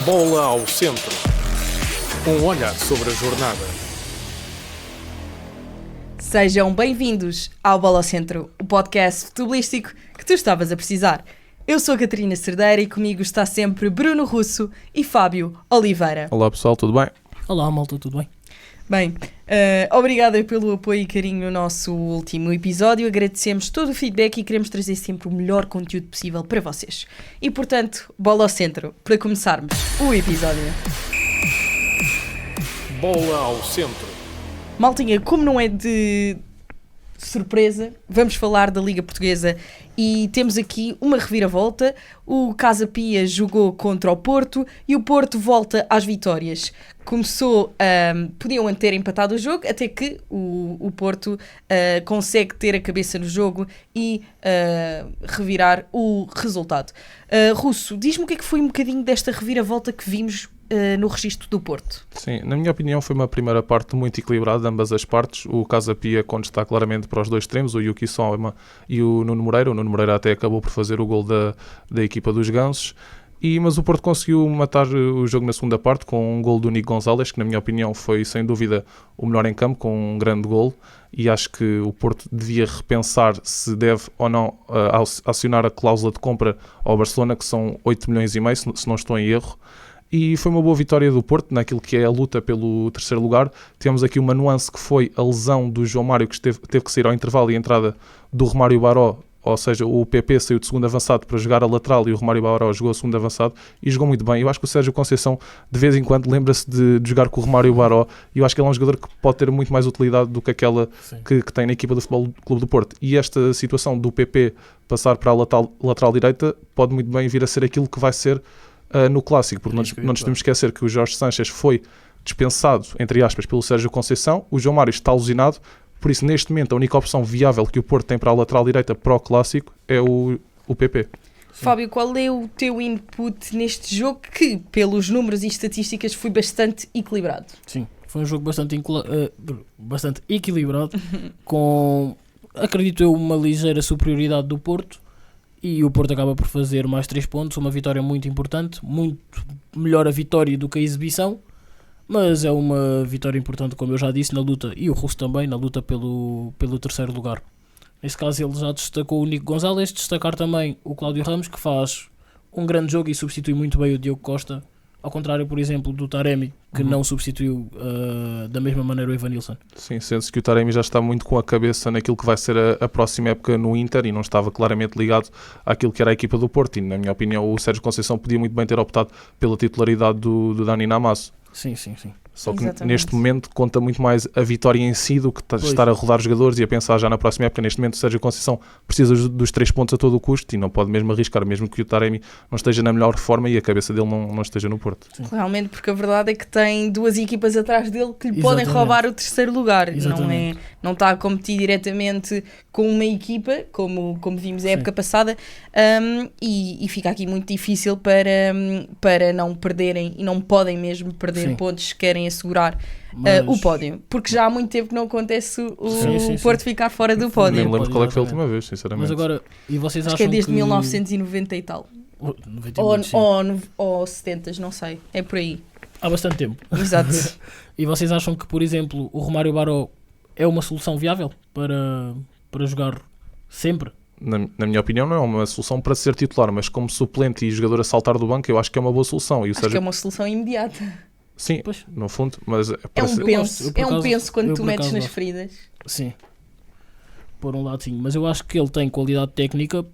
Bola ao centro. Um olhar sobre a jornada. Sejam bem-vindos ao Bola ao Centro, o podcast futebolístico que tu estavas a precisar. Eu sou a Catarina Cerdeira e comigo está sempre Bruno Russo e Fábio Oliveira. Olá pessoal, tudo bem? Olá malta, tudo bem? Bem, obrigada pelo apoio e carinho no nosso último episódio. Agradecemos todo o feedback e queremos trazer sempre o melhor conteúdo possível para vocês. E portanto, bola ao centro, para começarmos o episódio. Bola ao centro. Maltinha, como não é de surpresa, vamos falar da Liga Portuguesa e temos aqui uma reviravolta. O Casa Pia jogou contra o Porto e o Porto volta às vitórias. Começou, podiam ter empatado o jogo, até que o Porto consegue ter a cabeça no jogo e revirar o resultado. Russo, diz-me o que é que foi um bocadinho desta reviravolta que vimos no registro do Porto. Sim, na minha opinião foi uma primeira parte muito equilibrada de ambas as partes. O Casa Pia, quando está claramente para os dois extremos, o Yuki Soma e o Nuno Moreira. O Nuno Moreira até acabou por fazer o gol da equipa dos Gansos. Mas o Porto conseguiu matar o jogo na segunda parte com um gol do Nico Gonzalez, que na minha opinião foi sem dúvida o melhor em campo, com um grande gol, e acho que o Porto devia repensar se deve ou não acionar a cláusula de compra ao Barcelona, que são 8 milhões e meio, se não estou em erro. E foi uma boa vitória do Porto naquilo que é a luta pelo terceiro lugar. Temos aqui uma nuance que foi a lesão do João Mário, que teve que sair ao intervalo, e a entrada do Romário Baró. Ou seja, o PP saiu de segundo avançado para jogar a lateral e o Romário Baró jogou a segundo avançado e jogou muito bem. Eu acho que o Sérgio Conceição de vez em quando lembra-se de jogar com o Romário Baró, e eu acho que ele é um jogador que pode ter muito mais utilidade do que aquela que tem na equipa do Futebol Clube do Porto. E esta situação do PP passar para a lateral direita pode muito bem vir a ser aquilo que vai ser no Clássico, porque não nos temos que esquecer que o Jorge Sanchez foi dispensado, entre aspas, pelo Sérgio Conceição. O João Mário está alucinado. Por isso, neste momento, a única opção viável que o Porto tem para a lateral direita para o Clássico é o PP. Fábio, qual é o teu input neste jogo que, pelos números e estatísticas, foi bastante equilibrado? Sim, foi um jogo bastante equilibrado, com, acredito eu, uma ligeira superioridade do Porto, e o Porto acaba por fazer mais 3 pontos, uma vitória muito importante, muito melhor a vitória do que a exibição. Mas é uma vitória importante, como eu já disse, na luta, e o Russo também, na luta pelo terceiro lugar. Neste caso ele já destacou o Nico Gonzalez, destacar também o Cláudio Ramos, que faz um grande jogo e substitui muito bem o Diogo Costa, ao contrário, por exemplo, do Taremi, que não substituiu da mesma maneira o Evanilson. Sim, sendo-se que o Taremi já está muito com a cabeça naquilo que vai ser a próxima época no Inter e não estava claramente ligado àquilo que era a equipa do Porto. E, na minha opinião, o Sérgio Conceição podia muito bem ter optado pela titularidade do Dani Namasso. Sim. Só que Exatamente. Neste momento conta muito mais a vitória em si do que estar a rodar os jogadores e a pensar já na próxima época. Neste momento o Sérgio Conceição precisa dos 3 pontos a todo o custo e não pode mesmo arriscar, mesmo que o Taremi não esteja na melhor forma e a cabeça dele não esteja no Porto. Sim. Realmente, porque a verdade é que tem 2 equipas atrás dele que lhe podem roubar o terceiro lugar. Não está a competir diretamente com uma equipa, como vimos a época passada, e fica aqui muito difícil para não perderem, e não podem mesmo perder pontos se querem assegurar o pódio, porque já há muito tempo que não acontece o Porto ficar fora do pódio. Nem me lembro qual é que foi a última vez, sinceramente. Mas agora, e vocês Acho acham que é desde que... 1990 e tal. 98, Ou 70, não sei, é por aí. Há bastante tempo. Exato. E vocês acham que, por exemplo, o Romário Baró é uma solução viável para jogar sempre? Na minha opinião não é uma solução para ser titular, mas como suplente e jogador a saltar do banco eu acho que é uma boa solução. E Acho que é uma solução imediata. Sim, pois. No fundo, mas É um penso quando tu por metes acaso nas gosto. feridas. Sim, por um lado sim, mas eu acho que ele tem qualidade técnica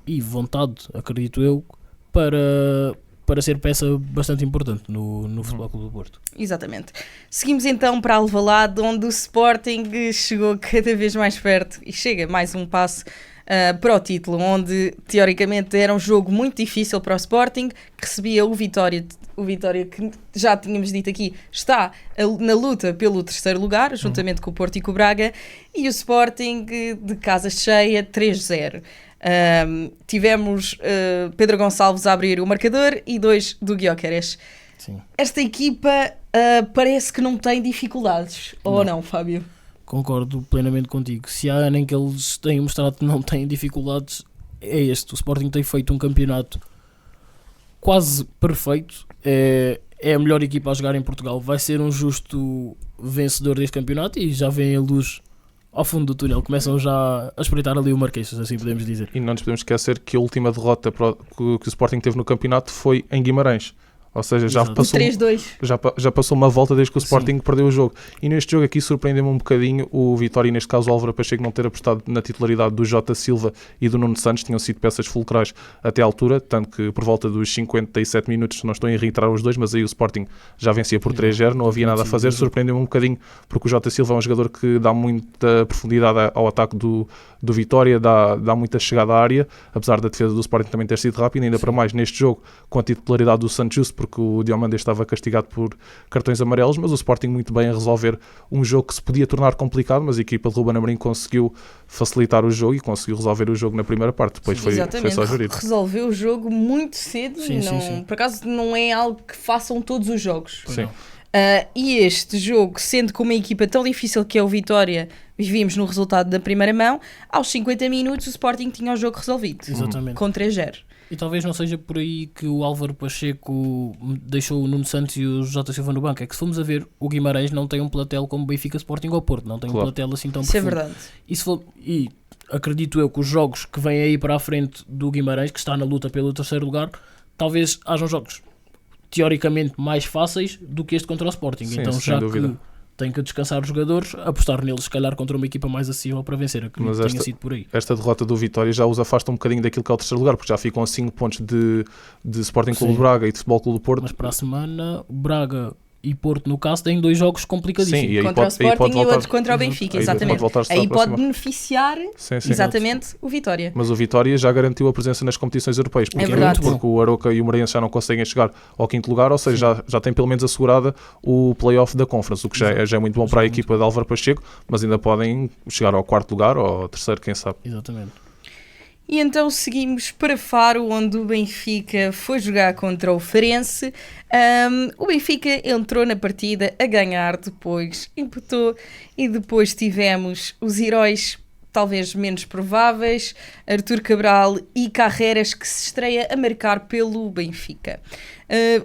e vontade, acredito eu, para ser peça bastante importante no Futebol Clube do Porto. Exatamente. Seguimos então para Alvalade, onde o Sporting chegou cada vez mais perto e chega mais um passo para o título, onde teoricamente era um jogo muito difícil para o Sporting, que recebia o Vitória que já tínhamos dito aqui, está na luta pelo terceiro lugar, juntamente com o Porto e com o Braga, e o Sporting de casa cheia, 3-0. Tivemos Pedro Gonçalves a abrir o marcador e 2 do Gyökeres. Sim. Esta equipa parece que não tem dificuldades, ou não, Fábio? Concordo plenamente contigo. Se há ano em que eles têm mostrado que não têm dificuldades, é este. O Sporting tem feito um campeonato quase perfeito. É a melhor equipa a jogar em Portugal. Vai ser um justo vencedor deste campeonato e já vem a luz ao fundo do túnel. Começam já a espreitar ali o Marquês, assim podemos dizer. E não nos podemos esquecer que a última derrota que o Sporting teve no campeonato foi em Guimarães. Ou seja, já passou, 3-2. já passou uma volta desde que o Sporting perdeu o jogo. E neste jogo aqui surpreendeu-me um bocadinho o Vitória, e neste caso o Álvaro Pacheco, não ter apostado na titularidade do Jota Silva e do Nuno Santos. Tinham sido peças fulcrais até à altura, tanto que por volta dos 57 minutos, não estou a irritar os dois, mas aí o Sporting já vencia por 3-0, não havia nada a fazer. Surpreendeu-me um bocadinho, porque o Jota Silva é um jogador que dá muita profundidade ao ataque do Vitória, dá muita chegada à área, apesar da defesa do Sporting também ter sido rápida, ainda para mais neste jogo, com a titularidade do Santos Justo, porque o Diomande estava castigado por cartões amarelos, mas o Sporting muito bem a resolver um jogo que se podia tornar complicado, mas a equipa de Ruben Amorim conseguiu facilitar o jogo e conseguiu resolver o jogo na primeira parte. Depois foi só jurídico. Resolveu o jogo muito cedo. Por acaso não é algo que façam todos os jogos. Sim. E este jogo, sendo com uma equipa tão difícil que é o Vitória, vimos no resultado da primeira mão, aos 50 minutos o Sporting tinha o jogo resolvido. Exatamente. Com 3-0. E talvez não seja por aí que o Álvaro Pacheco deixou o Nuno Santos e o Jota Silva no banco. É que se formos a ver, o Guimarães não tem um platel como Benfica, Sporting ou Porto. Não tem um platel assim tão profundo. Isso é verdade. E acredito eu que os jogos que vêm aí para a frente do Guimarães, que está na luta pelo terceiro lugar, talvez hajam jogos teoricamente mais fáceis do que este contra o Sporting. Sim, então sem já dúvida. Que tem que descansar os jogadores, apostar neles, se calhar contra uma equipa mais acessível para vencer. Mas tenha sido por aí. Esta derrota do Vitória já os afasta um bocadinho daquilo que é o terceiro lugar, porque já ficam a 5 pontos de Sporting Clube de Braga e de Futebol Clube do Porto. Mas para a semana, Braga e Porto, no caso, têm 2 jogos complicadíssimos. Sim, e aí contra o Sporting e outro contra o Benfica, aí exatamente. Aí pode beneficiar exatamente o Vitória. Mas o Vitória já garantiu a presença nas competições europeias, porque, porque o Aroca e o Moreirense já não conseguem chegar ao quinto lugar, ou seja, já tem pelo menos assegurada o play-off da Conference, o que já é muito bom para a equipa de Álvaro Pacheco, mas ainda podem chegar ao quarto lugar ou ao terceiro, quem sabe. Exatamente. E então seguimos para Faro, onde o Benfica foi jogar contra o Farense. O Benfica entrou na partida a ganhar, depois empatou e depois tivemos os heróis talvez menos prováveis, Artur Cabral e Carreras, que se estreia a marcar pelo Benfica.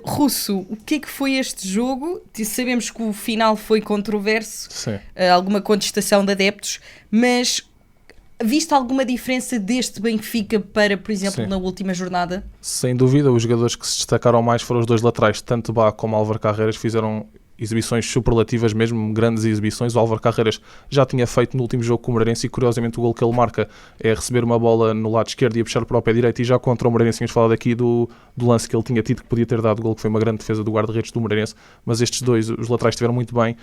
Russo, o que é que foi este jogo? Sabemos que o final foi controverso, alguma contestação de adeptos, mas viste alguma diferença deste Benfica para, por exemplo, na última jornada? Sem dúvida, os jogadores que se destacaram mais foram os dois laterais, tanto Bá como Álvaro Carreras, fizeram exibições superlativas, mesmo grandes exibições. O Álvaro Carreras já tinha feito no último jogo com o Moreirense e, curiosamente, o gol que ele marca é receber uma bola no lado esquerdo e a puxar para o pé direito, e já contra o Moreirense tínhamos falado aqui do lance que ele tinha tido, que podia ter dado o gol, que foi uma grande defesa do guarda-redes do Moreirense, mas estes dois, os laterais, estiveram muito bem.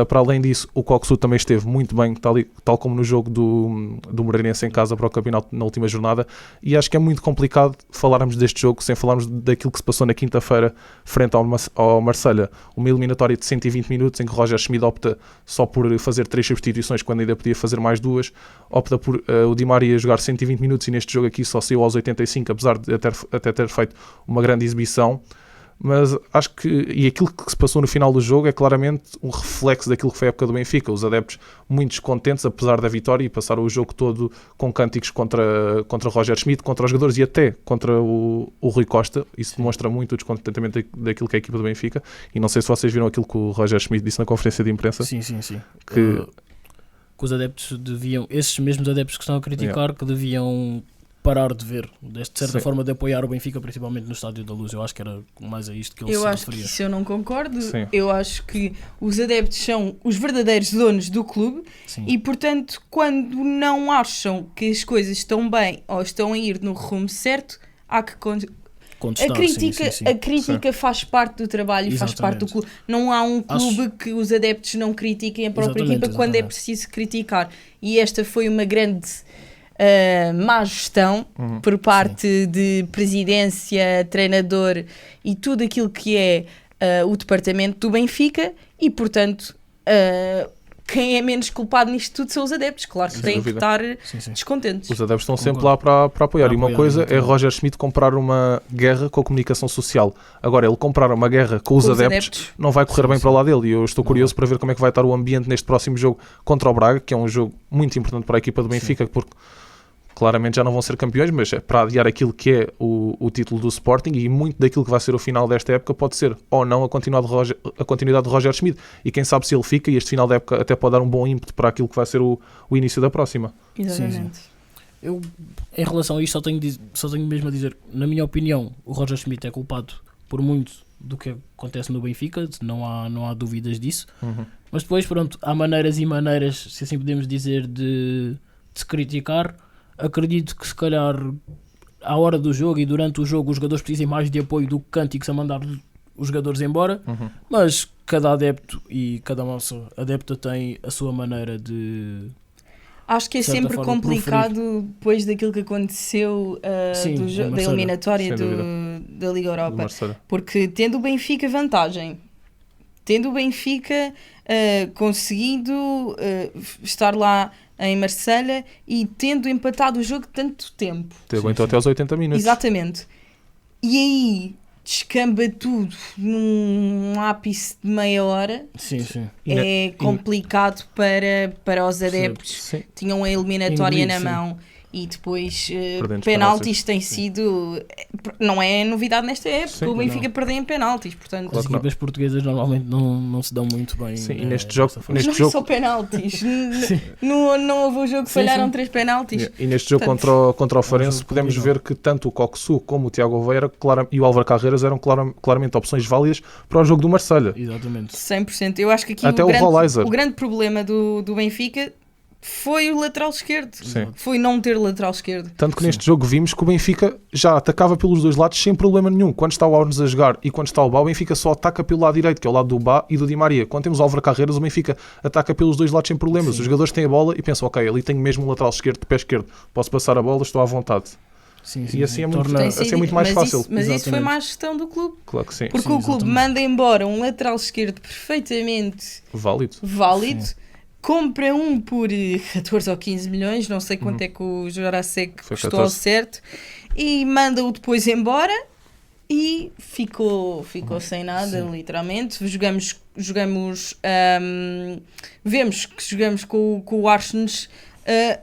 Para além disso, o Coxu também esteve muito bem, tal como no jogo do Moreirense em casa para o campeonato na última jornada, e acho que é muito complicado falarmos deste jogo sem falarmos daquilo que se passou na quinta-feira frente ao Marselha, uma eliminatória de 120 minutos em que Roger Schmidt opta só por fazer 3 substituições quando ainda podia fazer mais 2, opta por o Di Maria jogar 120 minutos e neste jogo aqui só saiu aos 85, apesar de até ter feito uma grande exibição. Mas acho que, e aquilo que se passou no final do jogo é claramente um reflexo daquilo que foi a época do Benfica, os adeptos muito descontentes apesar da vitória, e passaram o jogo todo com cânticos contra Roger Schmidt, contra os jogadores e até contra o Rui Costa. Isso demonstra muito o descontentamento daquilo que é a equipa do Benfica, e não sei se vocês viram aquilo que o Roger Schmidt disse na conferência de imprensa. Sim. Que os adeptos deviam, esses mesmos adeptos que estão a criticar, que deviam parar de ver, de certa forma de apoiar o Benfica, principalmente no Estádio da Luz. Eu acho que era mais a isto que ele se referia. Eu acho que isso eu não concordo. Eu acho que os adeptos são os verdadeiros donos do clube. E, portanto, quando não acham que as coisas estão bem ou estão a ir no rumo certo, há que contestar. A crítica faz parte do trabalho e faz parte do clube. Não há um clube que os adeptos não critiquem a própria equipa quando é preciso criticar. E esta foi uma grande má gestão por parte de presidência, treinador e tudo aquilo que é o departamento do Benfica, e portanto quem é menos culpado nisto tudo são os adeptos. Claro que têm que estar descontentes. Os adeptos estão sempre lá para apoiar. E uma coisa é Roger Schmidt comprar uma guerra com a comunicação social. Agora, ele comprar uma guerra com os adeptos não vai correr bem para lá dele. E eu estou curioso para ver como é que vai estar o ambiente neste próximo jogo contra o Braga, que é um jogo muito importante para a equipa do Benfica, porque claramente já não vão ser campeões, mas é para adiar aquilo que é o título do Sporting, e muito daquilo que vai ser o final desta época pode ser ou não a continuidade de Roger Schmidt, e quem sabe se ele fica, e este final da época até pode dar um bom ímpeto para aquilo que vai ser o início da próxima. Exatamente. Eu, em relação a isto, só tenho mesmo a dizer, na minha opinião, o Roger Schmidt é culpado por muito do que acontece no Benfica, não há dúvidas disso, mas depois, pronto, há maneiras e maneiras, se assim podemos dizer, de se criticar. Acredito que se calhar à hora do jogo e durante o jogo os jogadores precisam mais de apoio do que cânticos a mandar os jogadores embora, mas cada adepto e cada nossa adepta tem a sua maneira de... Acho que é de certa sempre forma, complicado depois daquilo que aconteceu Sim, da Marcelo, eliminatória sem da Liga Do Europa. Marcelo. Porque tendo o Benfica vantagem, tendo o Benfica conseguido estar lá em Marselha e tendo empatado o jogo tanto tempo. Aguentou até aos 80 minutos. Exatamente. E aí descamba tudo num ápice de meia hora. Sim. É complicado para os adeptos. Sim. Tinham a eliminatória Engolir, na sim. mão e depois Perdendo os penaltis penaltis. tem sido... Não é novidade nesta época, Sim, o Benfica perder em penaltis, portanto... As Claro que não. equipas portuguesas normalmente não se dão muito bem. Sim, e neste jogo- dessa forma. Mas neste não é jogo- só penaltis. não houve um jogo que Sim, falharam sim. 3 penaltis. E neste jogo Portanto, contra o Farense jogo podemos complicado. ver que tanto o Coxu como o Tiago Oveira e o Álvaro Carreiras eram claramente opções válidas para o jogo do Marselha. Exatamente. 100%. Eu acho que aqui Até o Rolaiser. o grande problema do Benfica foi o lateral esquerdo. Sim. Foi não ter lateral esquerdo. Tanto que neste jogo vimos que o Benfica já atacava pelos dois lados sem problema nenhum. Quando está o Arnes a jogar e quando está o Bá, o Benfica só ataca pelo lado direito, que é o lado do Bá e do Di Maria. Quando temos o Álvaro Carreiras, o Benfica ataca pelos dois lados sem problemas. Os jogadores têm a bola e pensam, ok, ali tenho mesmo um lateral esquerdo, de pé esquerdo, posso passar a bola, estou à vontade. Sim, E assim é muito- Torna- Tem sido- muito mais mas fácil. Mas isso foi Exatamente. má gestão do clube. Claro que sim. Porque Sim, o clube exatamente. manda embora um lateral esquerdo perfeitamente Válido. válido, compra um por 14 ou 15 milhões, não sei quanto é que o Jurasek Foi custou ao 14. certo, e manda-o depois embora e ficou sem nada, literalmente. Vemos que jogamos com o Arsenal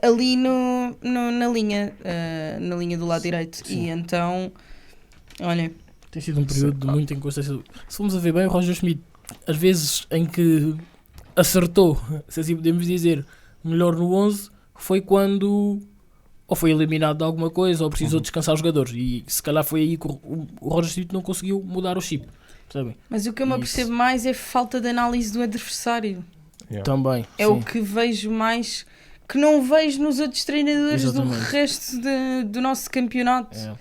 ali na linha do lado direito. E então, olha, Tem sido um período de muita inconstância. Se formos a ver bem, o Roger Schmidt, às vezes em que acertou, se assim podemos dizer, melhor no 11, foi quando ou foi eliminado de alguma coisa ou precisou descansar os jogadores. E se calhar foi aí que o Roger Schmidt não conseguiu mudar o chip. Percebem? mas o que eu me Isso. apercebo mais é falta de análise do adversário. Yeah. Também. É sim. o que vejo mais, que não vejo nos outros treinadores Exatamente. do resto do nosso campeonato. É.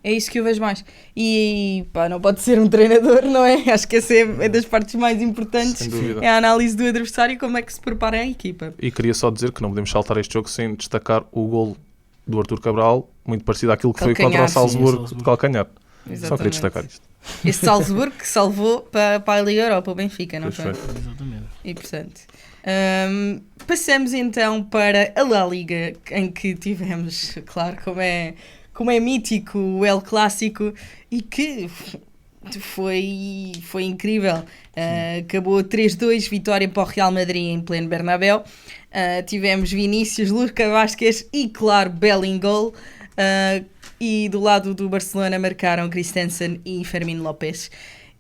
É isso que eu vejo mais. E pá, não pode ser um treinador, não é? Acho que essa é das partes mais importantes. Sem dúvida. É a análise do adversário e como é que se prepara a equipa. E queria só dizer que não podemos saltar este jogo sem destacar o gol do Artur Cabral, muito parecido àquilo que foi Calcanhar, contra o sim, Salzburgo Salzburgo. de calcanhar. Só Exatamente. queria destacar isto. Esse Salzburgo que salvou para a Liga Europa, o Benfica, não Pois foi? foi. Exatamente. E portanto, passamos então para a La Liga, em que tivemos, claro, como é mítico, o El Clássico, e que foi incrível. Acabou 3-2, vitória para o Real Madrid em pleno Bernabéu. Tivemos Vinícius, Lucas Vázquez e, claro, Bellingham. E do lado do Barcelona marcaram Christensen e Fermín López.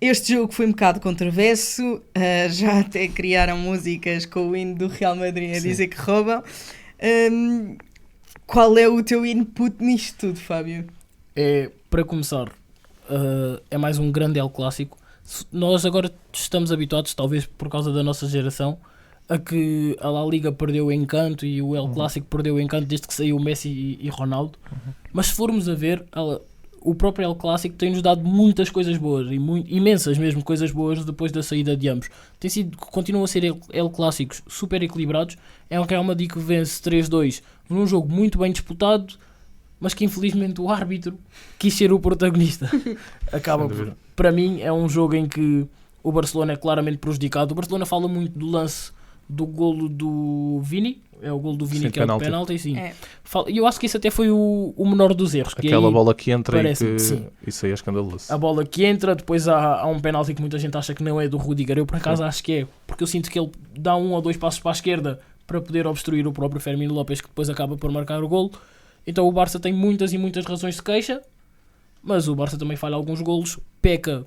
Este jogo foi um bocado controverso, já até criaram músicas com o hino do Real Madrid a dizer que roubam. Qual é o teu input nisto tudo, Fábio? É, para começar, é mais um grande El Clássico. Nós agora estamos habituados, talvez por causa da nossa geração, a que a La Liga perdeu o encanto e o El Clássico perdeu o encanto desde que saiu o Messi e Ronaldo. Mas se formos a ver, o próprio El Clássico tem-nos dado muitas coisas boas, e imensas mesmo coisas boas depois da saída de ambos. Continuam a ser El Clássicos super equilibrados. É um Real Madrid que vence 3-2 num jogo muito bem disputado, mas que infelizmente o árbitro quis ser o protagonista. Acaba por, para mim, é um jogo em que o Barcelona é claramente prejudicado. O Barcelona fala muito do lance do golo do Vini, é o golo do Vini, Sim, que é o penalti. penalti, sim. É. E eu acho que esse até foi o menor dos erros. Que Aquela aí, bola que entra e parece-me, que... sim. Isso aí é escandaloso. a bola que entra, depois há um penalti que muita gente acha que não é do Rudiger. Eu por acaso acho que é, porque eu sinto que ele dá 1 ou 2 passos para a esquerda para poder obstruir o próprio Fermín López, que depois acaba por marcar o golo. Então o Barça tem muitas e muitas razões de queixa, mas o Barça também falha alguns golos, peca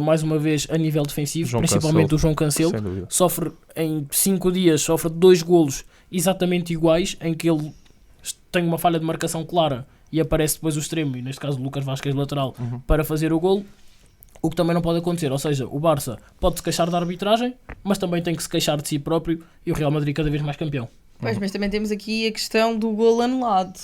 mais uma vez a nível defensivo, João principalmente Cancelo, o João Cancelo, sem dúvida. sofre em 5 dias, sofre 2 golos exatamente iguais, em que ele tem uma falha de marcação clara e aparece depois o extremo, e neste caso o Lucas Vázquez lateral, para fazer o golo, o que também não pode acontecer. Ou seja, o Barça pode se queixar da arbitragem, mas também tem que se queixar de si próprio, e o Real Madrid cada vez mais campeão. Pois, mas também temos aqui a questão do golo anulado.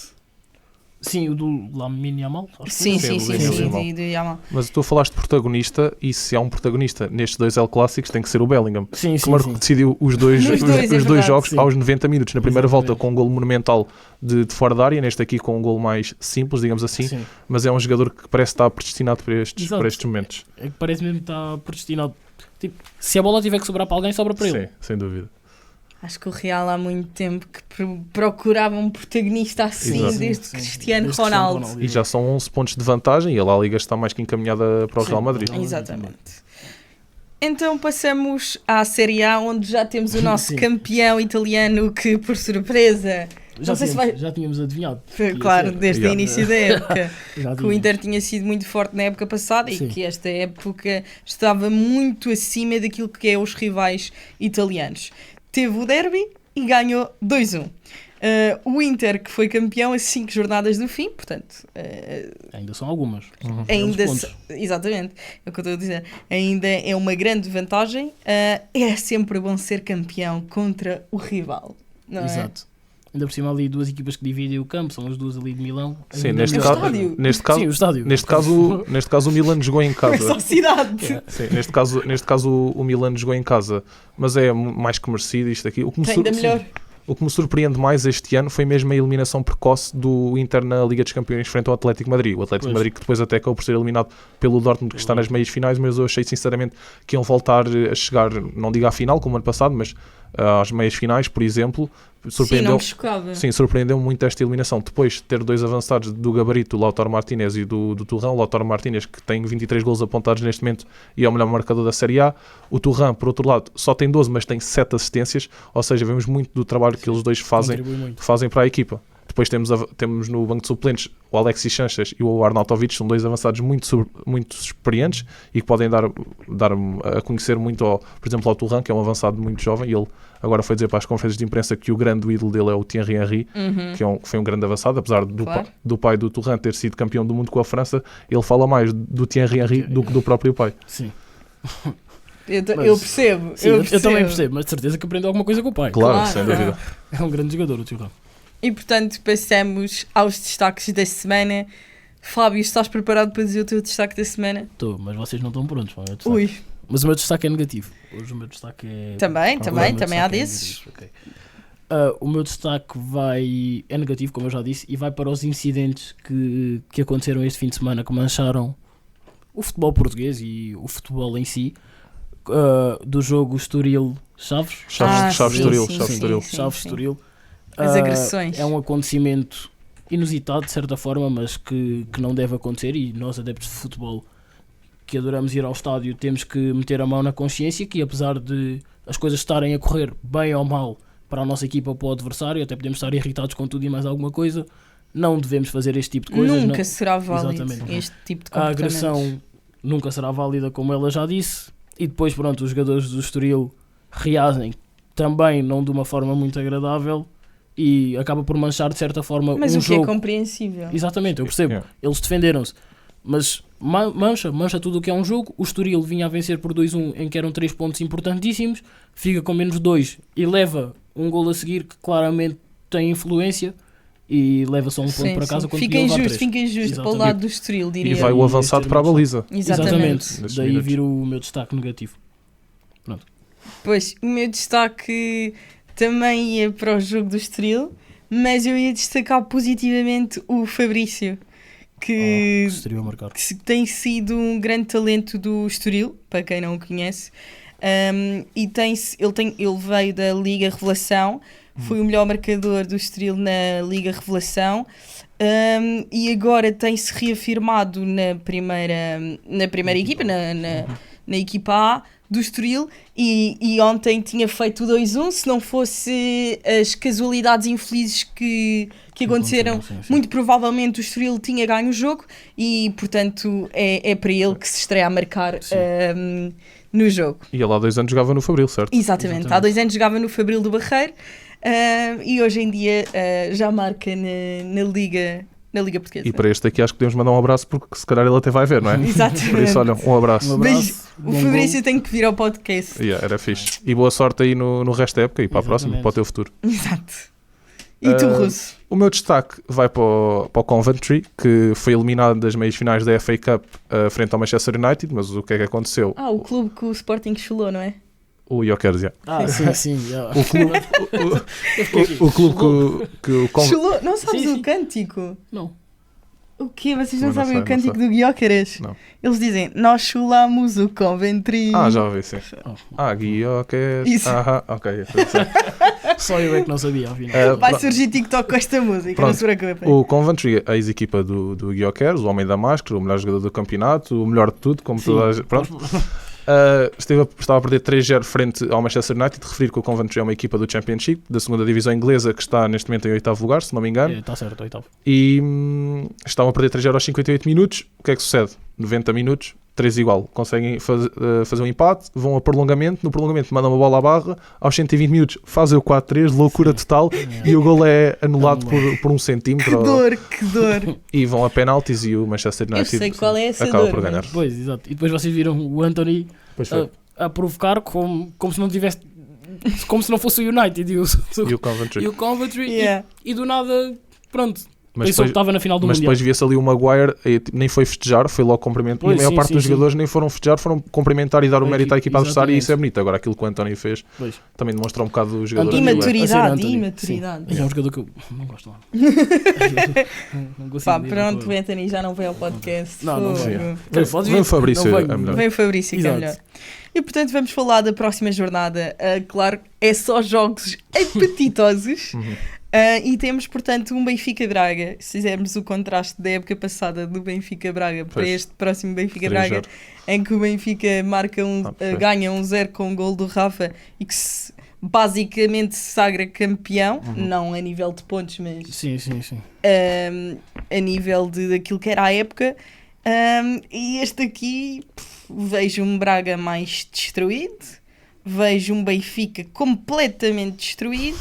Sim, o do Lamine Yamal. acho que Sim, Sim, sim, o sim, Yamal. sim, de Yamal. Mas tu falaste de protagonista, e se há um protagonista nestes 2 El Clássicos tem que ser o Bellingham. Sim, Que decidiu os dois, Nos os dois, é dois verdade, jogos sim. aos 90 minutos. Na primeira Exatamente. volta com um golo monumental de fora da área, neste aqui com um golo mais simples, digamos assim. Sim. Mas é um jogador que parece estar predestinado para estes Exato. momentos. É que parece mesmo que está predestinado. Tipo, se a bola tiver que sobrar para alguém, sobra para ele. Sim, sem dúvida. Acho que o Real há muito tempo que procurava um protagonista assim, Exato. desde Sim, Cristiano desde Ronaldo. E já são 11 pontos de vantagem e a La Liga está mais que encaminhada para o Sim, Real Madrid. Real Madrid Exatamente. Então passamos à Série A, onde já temos o nosso Sim. campeão italiano que, por surpresa, Já, não sei se vai... já tínhamos adivinhado. Claro, Ia ser. desde o Yeah. início da época, Já que o tínhamos. Inter tinha sido muito forte na época passada Sim. e que esta época estava muito acima daquilo que é os rivais italianos. Teve o derby e ganhou 2-1. O Inter, que foi campeão a 5 jornadas do fim, portanto, Ainda são algumas. ainda pontos. exatamente, é o que eu estou a dizer, ainda é uma grande vantagem. É sempre bom ser campeão contra o rival, não é? Exato. Ainda por cima ali 2 equipas que dividem o campo, são as 2 ali de Milão. Sim, Ainda neste O melhor. caso, estádio. neste caso, Sim, o estádio. neste caso o Milan jogou em Essa casa. cidade Sim, neste caso o Milan jogou em casa, mas é mais que merecido isto aqui. O que me ainda melhor. O que me surpreende mais este ano foi mesmo a eliminação precoce do Inter na Liga dos Campeões frente ao Atlético de Madrid. O Atlético de Madrid que depois até acabou por ser eliminado pelo Dortmund, que está nas meias finais, mas eu achei sinceramente que iam voltar a chegar, não digo à final como ano passado, mas às meias finais, por exemplo. Sim, não me chocava. Sim, surpreendeu muito esta eliminação. Depois de ter 2 avançados do gabarito, o Lautaro Martínez e do Thuram. O Lautaro Martínez, que tem 23 golos apontados neste momento e é o melhor marcador da Série A. O Thuram, por outro lado, só tem 12, mas tem 7 assistências. Ou seja, vemos muito do trabalho que eles dois Contribui muito. fazem para a equipa. Depois temos no banco de suplentes o Alexis Sanches e o Arnautovic, são 2 avançados muito experientes e que podem dar a conhecer muito, por exemplo, ao Thuram, que é um avançado muito jovem, e ele agora foi dizer para as conferências de imprensa que o grande ídolo dele é o Thierry Henry, que foi um grande avançado, apesar do pai do Thuram ter sido campeão do mundo com a França, ele fala mais do Thierry Henry do que do próprio pai. Sim. Eu Mas- percebo. Sim, eu também percebo, mas de certeza que aprendeu alguma coisa com o pai. Claro, sem dúvida. É um grande jogador o Thuram. E portanto passamos aos destaques da semana. Fábio, estás preparado para dizer o teu destaque da semana? Estou, mas vocês não estão prontos para o meu destaque. Ui, Mas o meu destaque é negativo. Hoje o meu destaque é... também O meu também há destaque é desses. negativo, ok. O meu destaque é negativo, como eu já disse, e vai para os incidentes que aconteceram este fim de semana, que mancharam o futebol português e o futebol em si, do jogo Estoril-Chaves. Chaves sim, Estoril, sim, Chaves sim, Estoril. sim, Chaves sim. Estoril. As agressões. É um acontecimento inusitado, de certa forma, mas que não deve acontecer, e nós, adeptos de futebol, que adoramos ir ao estádio, temos que meter a mão na consciência que, apesar de as coisas estarem a correr bem ou mal para a nossa equipa ou para o adversário, até podemos estar irritados com tudo e mais alguma coisa, não devemos fazer este tipo de coisas. Nunca não. será válido Exatamente. este tipo de A comportamento. agressão nunca será válida, como ela já disse, e depois, pronto, os jogadores do Estoril reagem também não de uma forma muito agradável e acaba por manchar de certa forma Mas um o que jogo. é compreensível. Exatamente, eu percebo. Yeah. Eles defenderam-se, mas mancha tudo o que é um jogo. O Estoril vinha a vencer por 2-1, em que eram 3 pontos importantíssimos, fica com menos 2 e leva um golo a seguir que claramente tem influência e leva só um ponto para casa quando Fica podia levar injusto, 3. fica injusto para o Exatamente. lado do Estoril, diria. E vai o E avançado este para a irmão- baliza. Exatamente. Nesses Daí minutos. vir o meu destaque negativo. Pois, o meu destaque também ia para o jogo do Estoril, mas eu ia destacar positivamente o Fabrício, que Gostaria de marcar. que tem sido um grande talento do Estoril, para quem não o conhece. E ele veio da Liga Revelação, foi o melhor marcador do Estoril na Liga Revelação, e agora tem-se reafirmado na primeira equipa, na equipa A do Estoril e ontem tinha feito o 2-1, se não fosse as casualidades infelizes que aconteceram, Sim. muito provavelmente o Estoril tinha ganho o jogo e portanto é para ele que se estreia a marcar no jogo. E ele há 2 anos jogava no Fabril, certo? Exatamente. Há 2 anos jogava no Fabril do Barreiro e hoje em dia já marca na Liga Portuguesa. E para este aqui acho que podemos mandar um abraço porque se calhar ele até vai ver, não é? Exatamente. Por isso, olha, um abraço. Mas o bom Fabrício tem que vir ao podcast. Yeah, era fixe. E boa sorte aí no resto da época e para a próxima, Exatamente. para o teu futuro. Exato. E tu, Russo? O meu destaque vai para o Coventry, que foi eliminado das meias finais da FA Cup frente ao Manchester United, mas o que é que aconteceu? O clube que o Sporting chulou, não é? O Jokers, já. Sim. O clube que o Coventry... Chulou? Não sabes Sim, o sim. cântico? Não. O quê? Vocês não Não sabem sei, o cântico não do Guiócaras? Não. Eles dizem, nós chulamos o Coventry. Já ouvi, sim. Jokers. Isso. Ok. Só eu é que não sabia, afinal. Vai surgir TikTok com esta música, Pronto. não se preocupem. O Coventry, a ex-equipa do Gyökeres, o homem da máscara, o melhor jogador do campeonato, o melhor de tudo, como Sim. toda a gente. Pronto. Estava a perder 3-0 frente ao Manchester United. Referir que o Coventry é uma equipa do Championship, da segunda divisão inglesa, que está neste momento em 8º lugar, se não me engano. Está certo, oitavo. E estavam a perder 3-0 aos 58 minutos. O que é que sucede? 90 minutos, 3 igual. Conseguem fazer um empate, vão a prolongamento. No prolongamento mandam uma bola à barra. Aos 120 minutos fazem o 4-3, loucura total. E o gol é anulado por 1 centímetro. Que dor. E vão a penaltis e o Manchester Eu United sei qual é essa acaba dor. por ganhar. Pois, exato. E depois vocês viram o Anthony Pois foi. a provocar como se não tivesse... Como se não fosse o United e E o Coventry. e o Coventry Yeah. e do nada, pronto, Mas pensou depois, que estava na final do mas Mundial. depois via-se ali o Maguire, e, tipo, nem foi festejar, foi logo cumprimentar. E Pois, a maior sim, parte sim, dos sim. jogadores nem foram festejar, foram cumprimentar e dar o A mérito à equipe, equipa adversária. E isso é exatamente. bonito. Agora, aquilo que o António fez Pois. também demonstra um bocado do jogador. António- que ele é. A ser Imaturidade, Anthony. imaturidade. Sim. É um jogador que eu não gosto nada. Não consigo Pá, ver pronto, com o ele. Anthony já não veio ao podcast. Não Fogo. veio. Vem- Pode vem vir. o Fabrício, Não venho. é melhor. Vem o Fabrício, que é Exato. melhor. E portanto vamos falar da próxima jornada. Claro, é só jogos apetitosos. E temos, portanto, um Benfica-Braga. Se fizermos o contraste da época passada do Benfica-Braga para Pois. este próximo Benfica-Braga, em que o Benfica marca perfeito. ganha 1-0 com o gol do Rafa e que basicamente se sagra campeão, não a nível de pontos, mas Sim. a nível daquilo que era a época. E este aqui vejo um Braga mais destruído, vejo um Benfica completamente destruído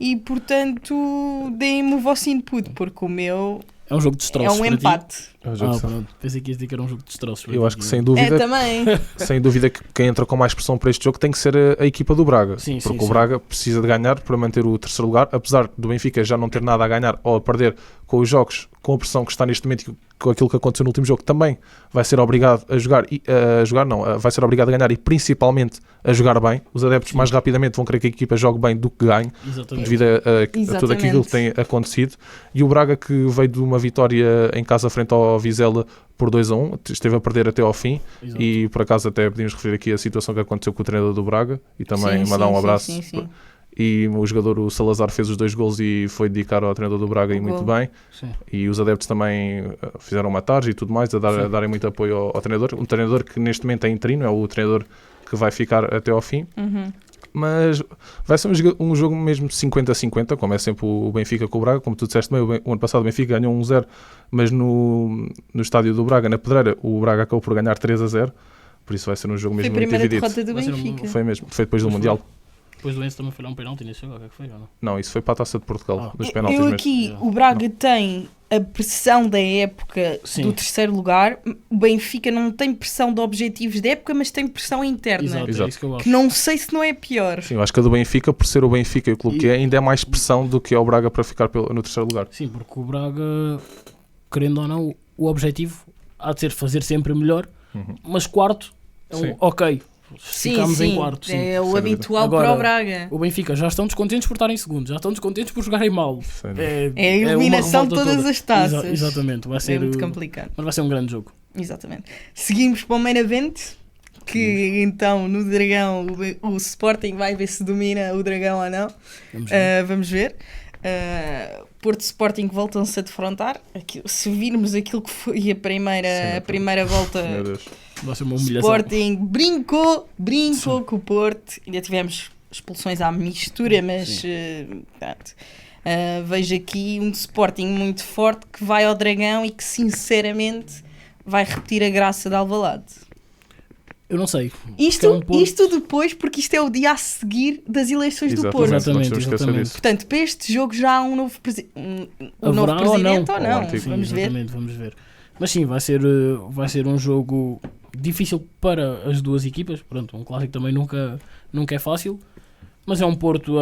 e portanto deem-me o vosso input, porque o meu É um jogo de é destroços um para ti. empate. É um jogo de- Pronto. Pensei que ias dizer que era um jogo de destroços para Eu ti. acho que sem É dúvida, também. sem dúvida que quem entra com mais pressão para este jogo tem que ser a equipa do Braga. Sim, porque sim, o Braga precisa de ganhar para manter o terceiro lugar, apesar do Benfica já não ter nada a ganhar ou a perder com os jogos, com a pressão que está neste momento e com aquilo que aconteceu no último jogo, também vai ser obrigado a jogar, vai ser obrigado a ganhar e principalmente a jogar bem. Os adeptos mais rapidamente vão querer que a equipa jogue bem do que ganhe, Exatamente. devido a tudo aquilo que tem acontecido. E o Braga, que veio de uma vitória em casa frente ao Vizela por 2-1, esteve a perder até ao fim. Exato. E por acaso até podíamos referir aqui a situação que aconteceu com o treinador do Braga e também Sim, mandar sim, um sim, abraço. sim. E o jogador, o Salazar, fez os 2 gols e foi dedicar ao treinador do Braga e O muito gol. bem. Sim. E os adeptos também fizeram matar e tudo mais, a Sim. darem muito apoio ao treinador. Um treinador que neste momento é interino, é o treinador que vai ficar até ao fim. Mas vai ser um jogo mesmo 50-50, como é sempre o Benfica com o Braga. Como tu disseste bem, o ano passado o Benfica ganhou 1-0, mas no estádio do Braga, na Pedreira, o Braga acabou por ganhar 3-0. Por isso vai ser um jogo Foi a mesmo muito primeira dividido. derrota do Vai ser um- Benfica. Foi mesmo, foi depois do Mas Mundial. Depois do Enzo também falhou um penalti nesse jogo, o que é que foi? Ou não? Não, isso foi para a Taça de Portugal, dos penaltis Eu mesmo. aqui, o Braga tem a pressão da época Sim. do terceiro lugar. O Benfica não tem pressão de objetivos da época, mas tem pressão interna. Exato, Exato. é isso que eu acho. Que não sei se não é pior. Sim, eu acho que a do Benfica, por ser o Benfica e o clube que é, ainda é mais pressão do que é o Braga para ficar no terceiro lugar. Sim, porque o Braga, querendo ou não, o objetivo há de ser fazer sempre melhor, mas quarto é Sim. ok. Sim, Ficámos sim. em quarto. Sim. É o sem habitual dúvida. para o Agora, Braga. O Benfica já estão descontentes por estarem em segundo, já estão descontentes por jogarem mal. Sem dúvida. É a eliminação de uma revolta todas toda. as taças. Exatamente, vai É ser, muito complicado. mas vai ser um grande jogo. Exatamente. Seguimos para o main event, que então no Dragão o Sporting vai ver se domina o Dragão ou não. Vamos ver. Vamos ver. Porto e Sporting voltam-se a defrontar. Se virmos aquilo que foi a primeira volta, Meu Deus. Vai ser uma humilhação. Sporting brincou com o Porto. Ainda tivemos expulsões à mistura, mas pronto. Vejo aqui um Sporting muito forte que vai ao Dragão e que sinceramente vai repetir a graça de Alvalade. Eu não sei. Isto depois, porque isto é o dia a seguir das eleições do Porto. Exatamente. Portanto, para este jogo já há um novo presidente ou não? Vamos ver. Mas sim, vai ser um jogo difícil para as duas equipas. Pronto, um clássico também nunca é fácil. Mas é um Porto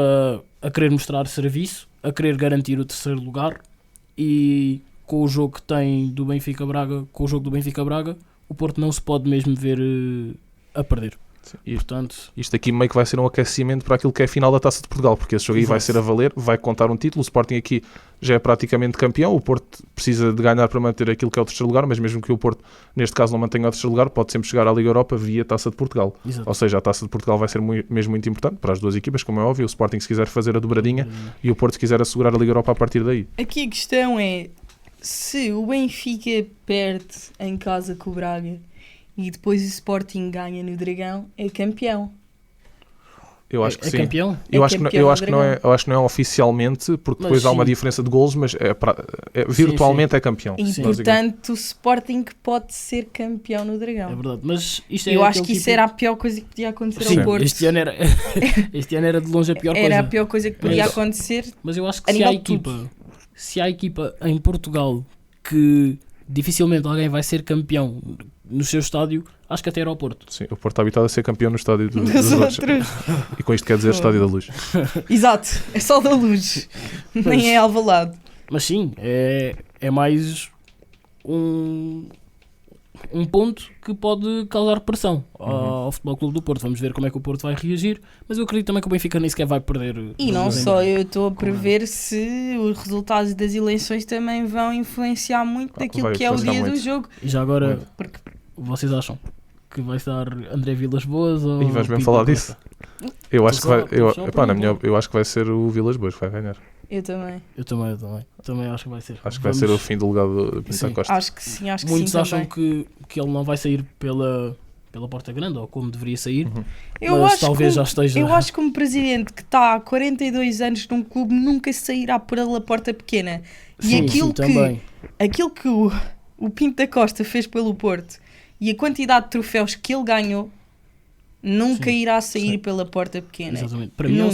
a querer mostrar serviço, a querer garantir o terceiro lugar. E com o jogo que tem do Benfica-Braga, o Porto não se pode mesmo ver a perder. Sim. E portanto, isto aqui meio que vai ser um aquecimento para aquilo que é a final da Taça de Portugal, porque esse jogo aí vai ser a valer, vai contar um título. O Sporting aqui já é praticamente campeão, o Porto precisa de ganhar para manter aquilo que é o terceiro lugar, mas mesmo que o Porto neste caso não mantenha o terceiro lugar, pode sempre chegar à Liga Europa via Taça de Portugal. Exato. Ou seja, a Taça de Portugal vai ser mesmo muito importante para as duas equipas, como é óbvio. O Sporting se quiser fazer a dobradinha e o Porto se quiser assegurar a Liga Europa a partir daí. Aqui a questão é, se o Benfica perde em casa com o Braga e depois o Sporting ganha no Dragão, é campeão. Eu acho que sim. Campeão? Eu acho que não é oficialmente, porque depois há uma diferença de golos, mas virtualmente é campeão. E portanto o Sporting pode ser campeão no Dragão. É verdade, mas isto é eu acho que isso era a pior coisa que podia acontecer ao Porto. Este ano era de longe a pior coisa. Era a pior coisa que podia acontecer. Mas eu acho que se há equipa em Portugal que dificilmente alguém vai ser campeão no seu estádio, acho que até era o Porto. Sim, o Porto está habituado a ser campeão no estádio dos outros. E com isto quer dizer estádio da Luz. Exato, é só da Luz, nem é Alvalade. Mas sim, é mais um ponto que pode causar pressão ao Futebol Clube do Porto. Vamos ver como é que o Porto vai reagir, mas eu acredito também que o Benfica nem sequer vai perder. E não só, eu estou a prever se os resultados das eleições também vão influenciar muito daquilo que é o dia do jogo. E já agora, vocês acham que vai estar André Vilas Boas ou... E vais bem falar disso? Eu acho que vai... Eu acho que vai ser o Vilas Boas que vai ganhar. Eu também. Também acho que vai ser. Acho que vai ser o fim do legado de Pinto Costa. Acho que sim, muitos acham que ele não vai sair pela porta grande, ou como deveria sair. Mas talvez já esteja... Eu acho que um presidente que está há 42 anos num clube nunca sairá pela porta pequena. E aquilo que o Pinto da Costa fez pelo Porto e a quantidade de troféus que ele ganhou nunca irá sair pela porta pequena. Exatamente. Para mim é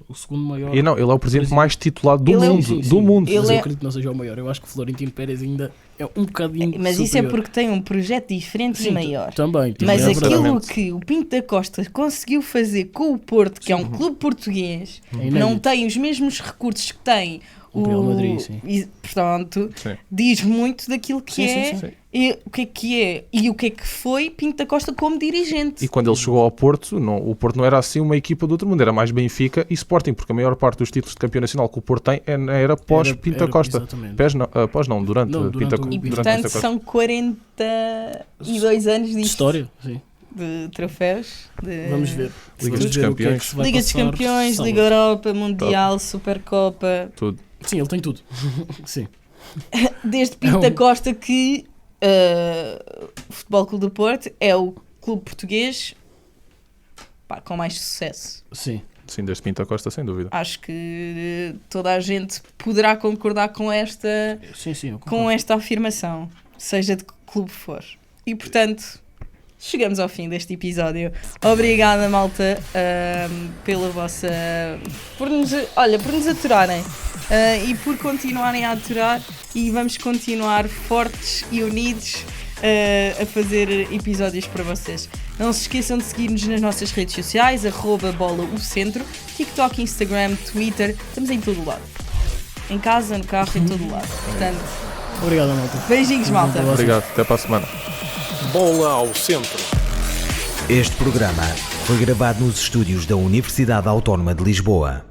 o segundo maior. E não, ele é o presidente mais titulado do mundo. Mas eu acredito que não seja o maior. Eu acho que o Florentino Pérez ainda é um bocadinho mas superior. Isso é porque tem um projeto diferente e maior. Também. Mas aquilo que o Pinto da Costa conseguiu fazer com o Porto, que é um clube português, não tem os mesmos recursos que tem o Real Madrid, e, portanto, diz muito daquilo que e o que é e o que é que foi Pinto da Costa como dirigente. E quando ele chegou ao Porto, o Porto não era assim uma equipa do outro mundo, era mais Benfica e Sporting, porque a maior parte dos títulos de campeão nacional que o Porto tem era pós Pinto da Costa. Durante Pinto da Costa. E portanto são 42 anos de história, sim. De troféus. Vamos ver. Liga dos Campeões. Liga dos Campeões, Liga Europa, Mundial, Supercopa. Tudo. Sim, ele tem tudo. Sim. Desde Pinto da Costa que o Futebol Clube do Porto é o clube português com mais sucesso. Sim, desde Pinto da Costa, sem dúvida. Acho que toda a gente poderá concordar com esta afirmação, seja de que clube for. E portanto, chegamos ao fim deste episódio. Obrigada, malta, pela vossa... por nos aturarem e por continuarem a aturar, e vamos continuar fortes e unidos a fazer episódios para vocês. Não se esqueçam de seguir-nos nas nossas redes sociais, @BolaOCentro, TikTok, Instagram, Twitter, estamos em todo lado. Em casa, no carro, em todo lado. Portanto, obrigado, malta. Beijinhos, malta. Obrigado, até para a semana. Bola ao Centro. Este programa foi gravado nos estúdios da Universidade Autónoma de Lisboa.